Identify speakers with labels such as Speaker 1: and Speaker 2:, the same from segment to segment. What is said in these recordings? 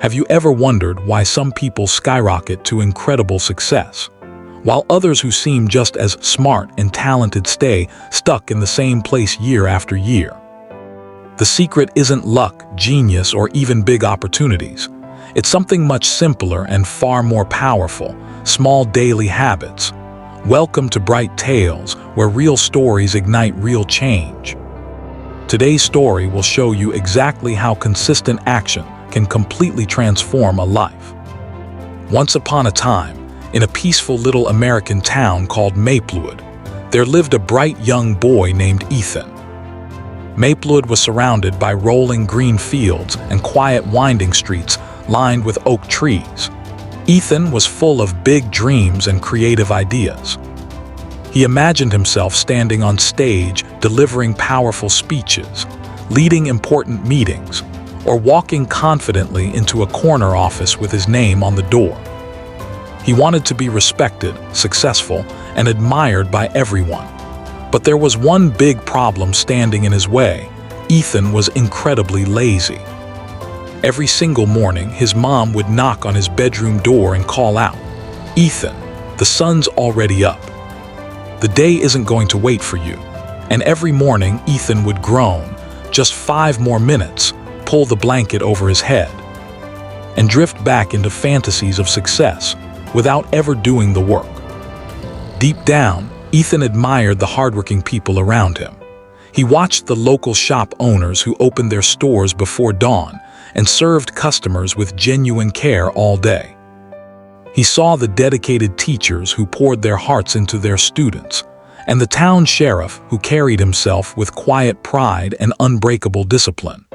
Speaker 1: Have you ever wondered why some people skyrocket to incredible success, while others who seem just as smart and talented stay stuck in the same place year after year? The secret isn't luck, genius, or even big opportunities. It's something much simpler and far more powerful: small daily habits. Welcome to BrightTales, where real stories ignite real change. Today's story will show you exactly how consistent action can completely transform a life. Once upon a time, in a peaceful little American town called Maplewood, there lived a bright young boy named Ethan. Maplewood was surrounded by rolling green fields and quiet winding streets lined with oak trees. Ethan was full of big dreams and creative ideas. He imagined himself standing on stage, delivering powerful speeches, leading important meetings, or walking confidently into a corner office with his name on the door. He wanted to be respected, successful, and admired by everyone. But there was one big problem standing in his way. Ethan was incredibly lazy. Every single morning, his mom would knock on his bedroom door and call out, "Ethan, the sun's already up. The day isn't going to wait for you." And every morning, Ethan would groan, "Just 5 more minutes," pull the blanket over his head, and drift back into fantasies of success without ever doing the work. Deep down, Ethan admired the hardworking people around him. He watched the local shop owners who opened their stores before dawn and served customers with genuine care all day. He saw the dedicated teachers who poured their hearts into their students, and the town sheriff who carried himself with quiet pride and unbreakable discipline.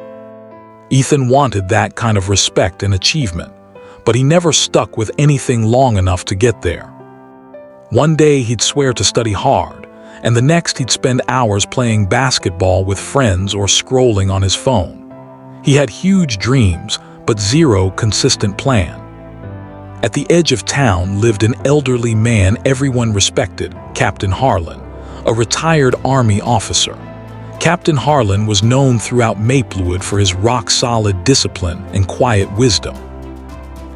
Speaker 1: Ethan wanted that kind of respect and achievement, but he never stuck with anything long enough to get there. One day he'd swear to study hard, and the next he'd spend hours playing basketball with friends or scrolling on his phone. He had huge dreams, but zero consistent plan. At the edge of town lived an elderly man everyone respected, Captain Harlan, a retired Army officer. Captain Harlan was known throughout Maplewood for his rock-solid discipline and quiet wisdom.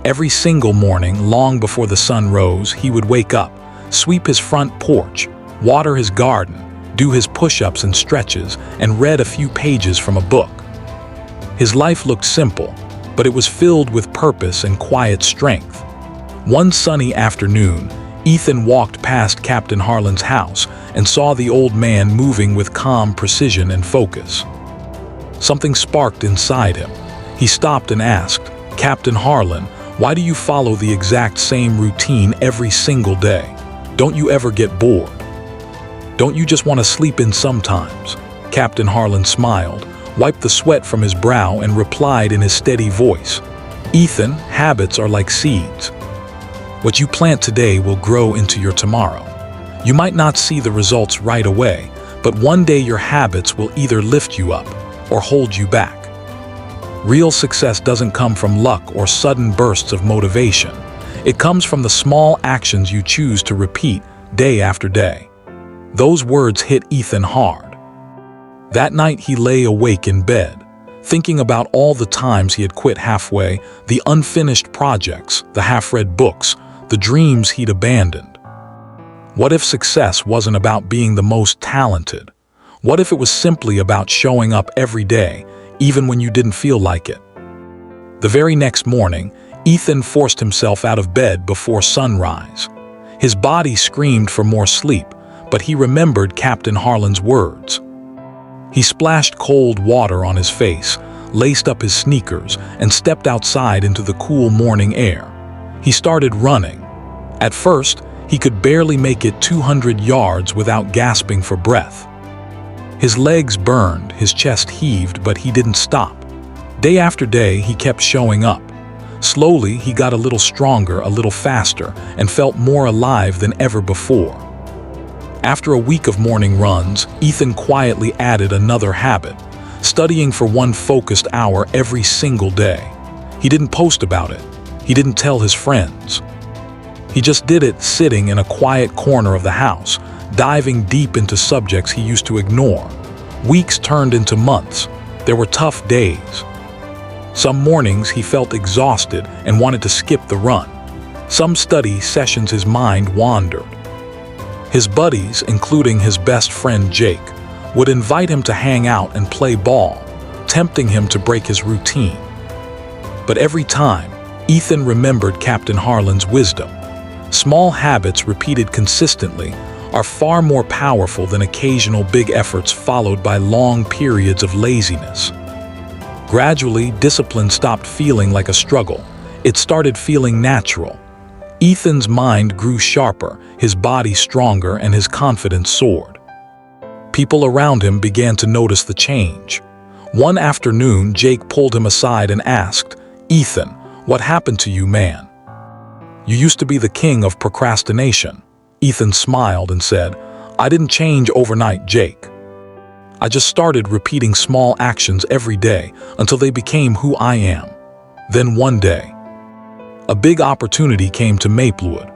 Speaker 1: Every single morning, long before the sun rose, he would wake up, sweep his front porch, water his garden, do his push-ups and stretches, and read a few pages from a book. His life looked simple, but it was filled with purpose and quiet strength. One sunny afternoon, Ethan walked past Captain Harlan's house and saw the old man moving with calm precision and focus. Something sparked inside him. He stopped and asked, "Captain Harlan, why do you follow the exact same routine every single day? Don't you ever get bored? Don't you just want to sleep in sometimes?" Captain Harlan smiled, wiped the sweat from his brow, and replied in his steady voice, "Ethan, habits are like seeds. What you plant today will grow into your tomorrow. You might not see the results right away, but one day your habits will either lift you up or hold you back." Real success doesn't come from luck or sudden bursts of motivation. It comes from the small actions you choose to repeat day after day. Those words hit Ethan hard. That night he lay awake in bed, thinking about all the times he had quit halfway, the unfinished projects, the half-read books, the dreams he'd abandoned. What if success wasn't about being the most talented? What if it was simply about showing up every day, even when you didn't feel like it? The very next morning, Ethan forced himself out of bed before sunrise. His body screamed for more sleep, but he remembered Captain Harlan's words. He splashed cold water on his face, laced up his sneakers, and stepped outside into the cool morning air. He started running. At first, he could barely make it 200 yards without gasping for breath. His legs burned, his chest heaved, but he didn't stop. Day after day, he kept showing up. Slowly, he got a little stronger, a little faster, and felt more alive than ever before. After a week of morning runs, Ethan quietly added another habit, studying for 1 focused hour every single day. He didn't post about it. He didn't tell his friends. He just did it sitting in a quiet corner of the house, diving deep into subjects he used to ignore. Weeks turned into months. There were tough days. Some mornings he felt exhausted and wanted to skip the run. Some study sessions his mind wandered. His buddies, including his best friend Jake, would invite him to hang out and play ball, tempting him to break his routine. But every time, Ethan remembered Captain Harlan's wisdom. Small habits repeated consistently are far more powerful than occasional big efforts followed by long periods of laziness. Gradually, discipline stopped feeling like a struggle. It started feeling natural. Ethan's mind grew sharper, his body stronger, and his confidence soared. People around him began to notice the change. One afternoon, Jake pulled him aside and asked, "Ethan, what happened to you, man? You used to be the king of procrastination." Ethan smiled and said, "I didn't change overnight, Jake. I just started repeating small actions every day until they became who I am." Then one day, a big opportunity came to Maplewood,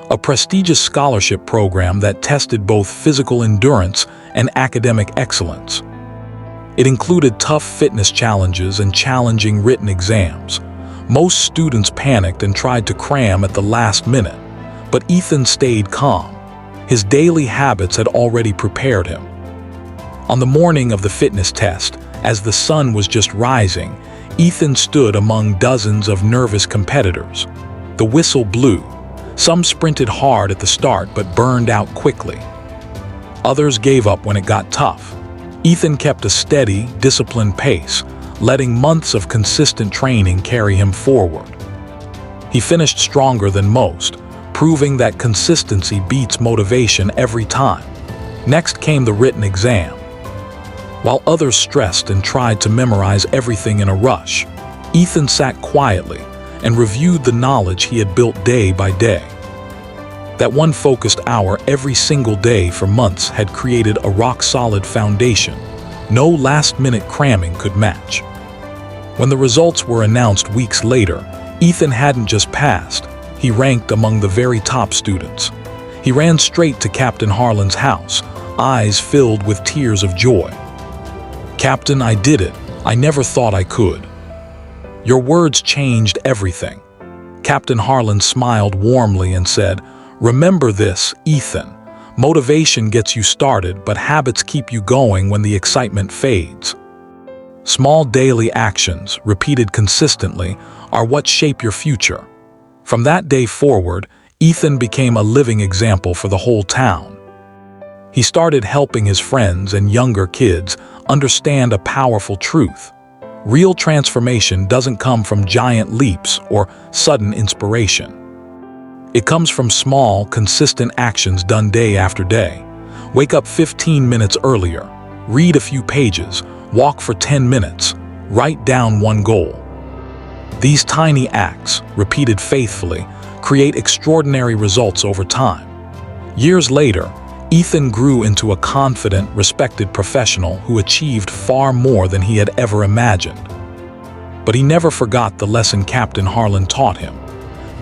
Speaker 1: a prestigious scholarship program that tested both physical endurance and academic excellence. It included tough fitness challenges and challenging written exams. Most students panicked and tried to cram at the last minute, but Ethan stayed calm. His daily habits had already prepared him. On the morning of the fitness test, as the sun was just rising, Ethan stood among dozens of nervous competitors. The whistle blew. Some sprinted hard at the start but burned out quickly. Others gave up when it got tough. Ethan kept a steady, disciplined pace, letting months of consistent training carry him forward. He finished stronger than most, proving that consistency beats motivation every time. Next came the written exam. While others stressed and tried to memorize everything in a rush, Ethan sat quietly and reviewed the knowledge he had built day by day. That one focused hour every single day for months had created a rock-solid foundation no last-minute cramming could match. When the results were announced weeks later, Ethan hadn't just passed, he ranked among the very top students. He ran straight to Captain Harlan's house, eyes filled with tears of joy. "Captain, I did it. I never thought I could." "Your words changed everything." Captain Harlan smiled warmly and said, "Remember this, Ethan. Motivation gets you started, but habits keep you going when the excitement fades." Small daily actions, repeated consistently, are what shape your future. From that day forward, Ethan became a living example for the whole town. He started helping his friends and younger kids understand a powerful truth. Real transformation doesn't come from giant leaps or sudden inspiration. It comes from small, consistent actions done day after day. Wake up 15 minutes earlier, read a few pages, walk for 10 minutes, write down one goal. These tiny acts, repeated faithfully, create extraordinary results over time. Years later, Ethan grew into a confident, respected professional who achieved far more than he had ever imagined. But he never forgot the lesson Captain Harlan taught him.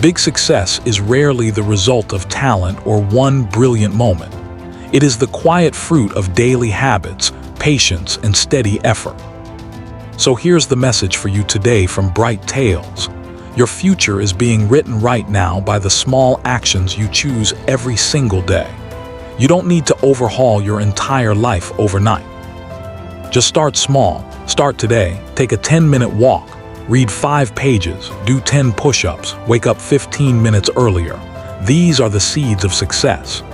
Speaker 1: Big success is rarely the result of talent or one brilliant moment. It is the quiet fruit of daily habits, patience, and steady effort. So here's the message for you today from BrightTales. Your future is being written right now by the small actions you choose every single day. You don't need to overhaul your entire life overnight. Just start small. Start today. Take a 10-minute walk. Read 5 pages. Do 10 push-ups. Wake up 15 minutes earlier. These are the seeds of success.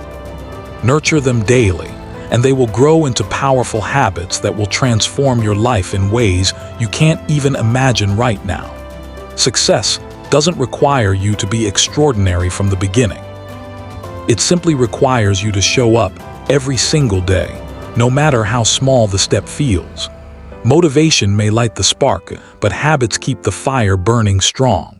Speaker 1: Nurture them daily, and they will grow into powerful habits that will transform your life in ways you can't even imagine right now. Success doesn't require you to be extraordinary from the beginning. It simply requires you to show up every single day, no matter how small the step feels. Motivation may light the spark, but habits keep the fire burning strong.